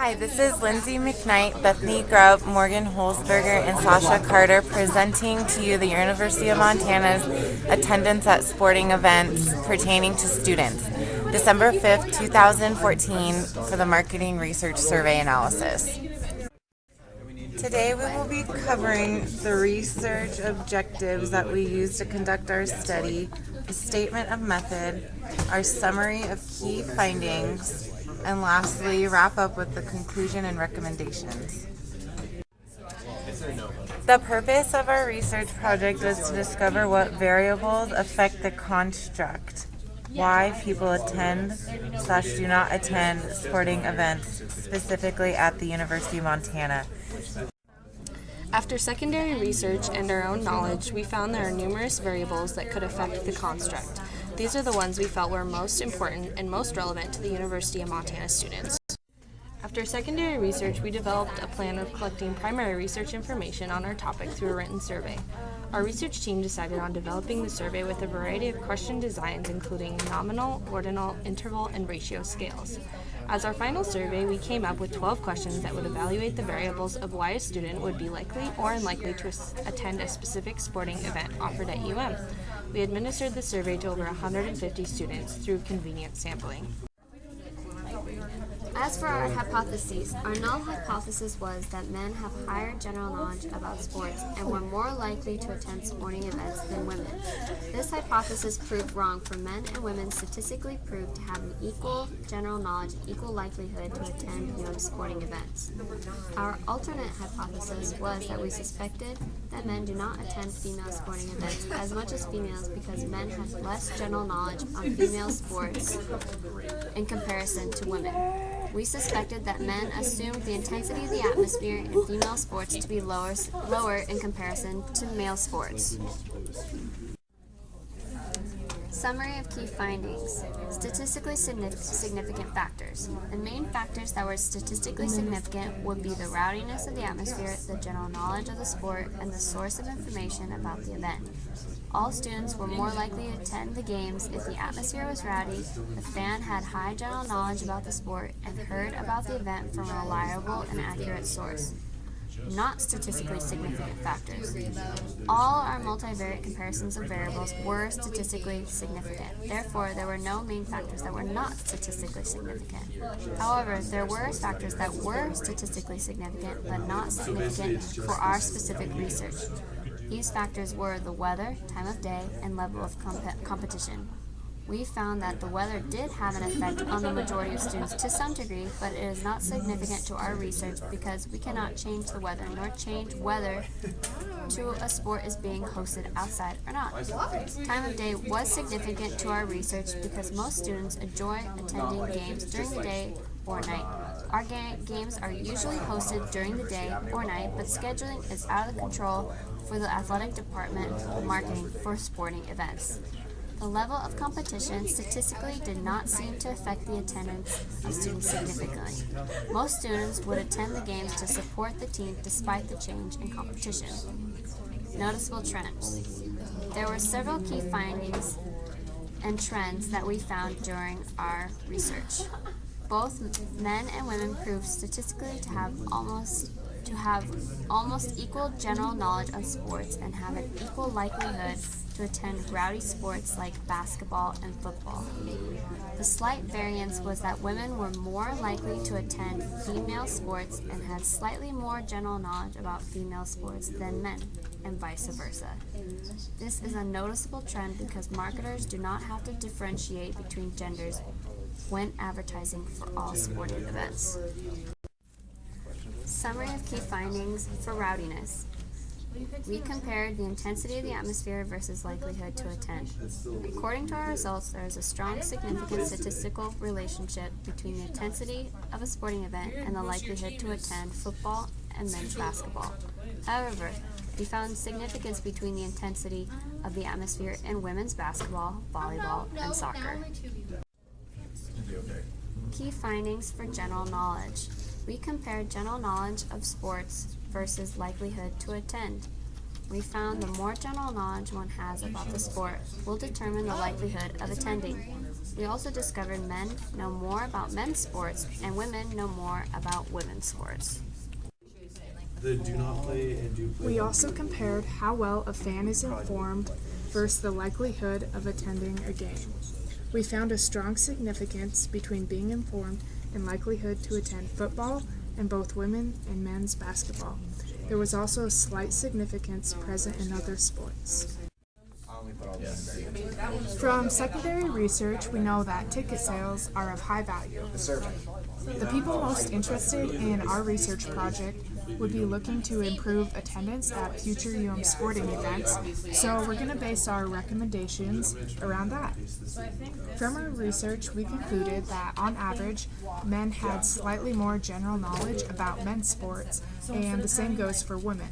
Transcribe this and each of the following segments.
Hi, this is Lindsey McKnight, Bethany Grubb, Morgan Holzberger, and Sasha Carter presenting to you the University of Montana's attendance at sporting events pertaining to students, December 5th, 2014, for the Marketing Research Survey Analysis. Today we will be covering the research objectives that we use to conduct our study, a statement of method, our summary of key findings, and lastly, wrap up with the conclusion and recommendations. The purpose of our research project was to discover what variables affect the construct, why people attend/do not attend sporting events, specifically at the University of Montana. After secondary research and our own knowledge, we found there are numerous variables that could affect the construct. These are the ones we felt were most important and most relevant to the University of Montana students. After secondary research, we developed a plan of collecting primary research information on our topic through a written survey. Our research team decided on developing the survey with a variety of question designs including nominal, ordinal, interval, and ratio scales. As our final survey, we came up with 12 questions that would evaluate the variables of why a student would be likely or unlikely to attend a specific sporting event offered at UM. We administered the survey to over 150 students through convenient sampling. As for our hypotheses, our null hypothesis was that men have higher general knowledge about sports and were more likely to attend sporting events than women. This hypothesis proved wrong, for men and women statistically proved to have an equal general knowledge and equal likelihood to attend sporting events. Our alternate hypothesis was that we suspected that men do not attend female sporting events as much as females because men have less general knowledge on female sports in comparison to women. We suspected that men assumed the intensity of the atmosphere in female sports to be lower in comparison to male sports. Summary of key findings. Statistically significant factors. The main factors that were statistically significant would be the rowdiness of the atmosphere, the general knowledge of the sport, and the source of information about the event. All students were more likely to attend the games if the atmosphere was rowdy, the fan had high general knowledge about the sport, and heard about the event from a reliable and accurate source. Not statistically significant factors. All our multivariate comparisons of variables were statistically significant. Therefore, there were no main factors that were not statistically significant. However, there were factors that were statistically significant but not significant for our specific research. These factors were the weather, time of day, and level of competition. We found that the weather did have an effect on the majority of students to some degree, but it is not significant to our research because we cannot change the weather, nor change whether to a sport is being hosted outside or not. Time of day was significant to our research because most students enjoy attending games during the day or night. Our games are usually hosted during the day or night, but scheduling is out of control for the athletic department marketing for sporting events. The level of competition statistically did not seem to affect the attendance of students significantly. Most students would attend the games to support the team despite the change in competition. Noticeable trends. There were several key findings and trends that we found during our research. Both men and women proved statistically to have almost equal general knowledge of sports and have an equal likelihood to attend rowdy sports like basketball and football. The slight variance was that women were more likely to attend female sports and had slightly more general knowledge about female sports than men, and vice versa. This is a noticeable trend because marketers do not have to differentiate between genders when advertising for all sporting events. Summary of key findings for rowdiness. We compared the intensity of the atmosphere versus likelihood to attend. According to our results, there is a strong, significant statistical relationship between the intensity of a sporting event and the likelihood to attend football and men's basketball. However, we found significance between the intensity of the atmosphere in women's basketball, volleyball, and soccer. Key findings for general knowledge. We compared general knowledge of sports versus likelihood to attend. We found the more general knowledge one has about the sport will determine the likelihood of attending. We also discovered men know more about men's sports and women know more about women's sports. The do not play and do play. We also compared how well a fan is informed versus the likelihood of attending a game. We found a strong significance between being informed and likelihood to attend football and both women and men's basketball. There was also a slight significance present in other sports. From secondary research, we know that ticket sales are of high value. The people most interested in our research project would be looking to improve attendance at future sporting events, so we're going to base our recommendations around that. From our research, we concluded that on average, men had slightly more general knowledge about men's sports, and the same goes for women.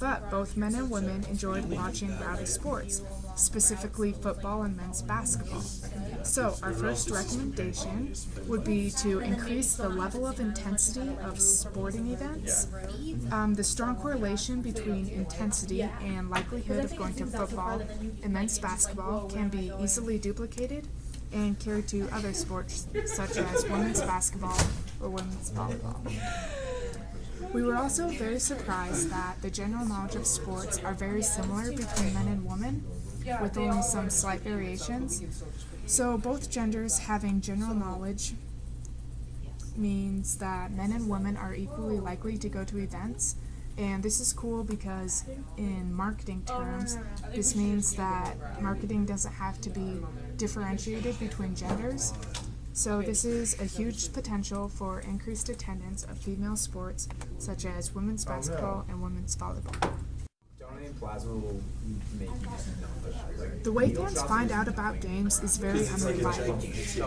But both men and women enjoyed watching rowdy sports, specifically football and men's basketball. So our first recommendation would be to increase the level of intensity of sporting events. The strong correlation between intensity and likelihood of going to football and men's basketball can be easily duplicated and carried to other sports such as women's basketball or women's volleyball. We were also very surprised that the general knowledge of sports are very similar between men and women, with only some slight variations. So both genders having general knowledge means that men and women are equally likely to go to events. And this is cool because in marketing terms, this means that marketing doesn't have to be differentiated between genders. So this is a huge potential for increased attendance of female sports such as women's basketball and women's volleyball. The way fans find out about games is very unreliable.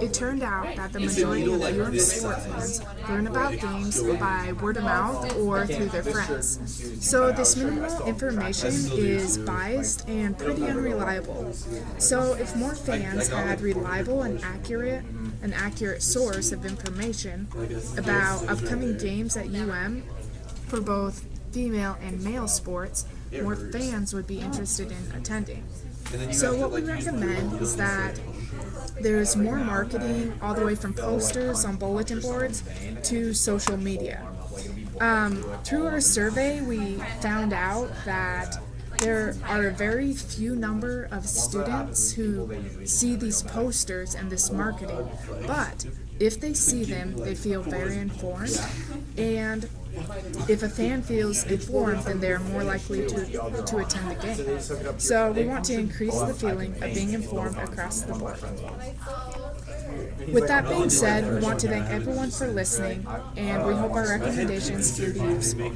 It turned out that the majority of sport fans learn about games by word of mouth or through their friends. So this minimal information is biased and pretty unreliable. So if more fans had reliable and accurate source of information about upcoming games at for both female and male sports, more fans would be interested in attending. So what we recommend is that there's more marketing all the way from posters on bulletin boards to social media. Through our survey, we found out that there are a very few number of students who see these posters and this marketing, but if they see them, they feel very informed, and if a fan feels informed, then they're more likely to attend the game. So we want to increase the feeling of being informed across the board. With that being said, we want to thank everyone for listening, and we hope our recommendations can be useful.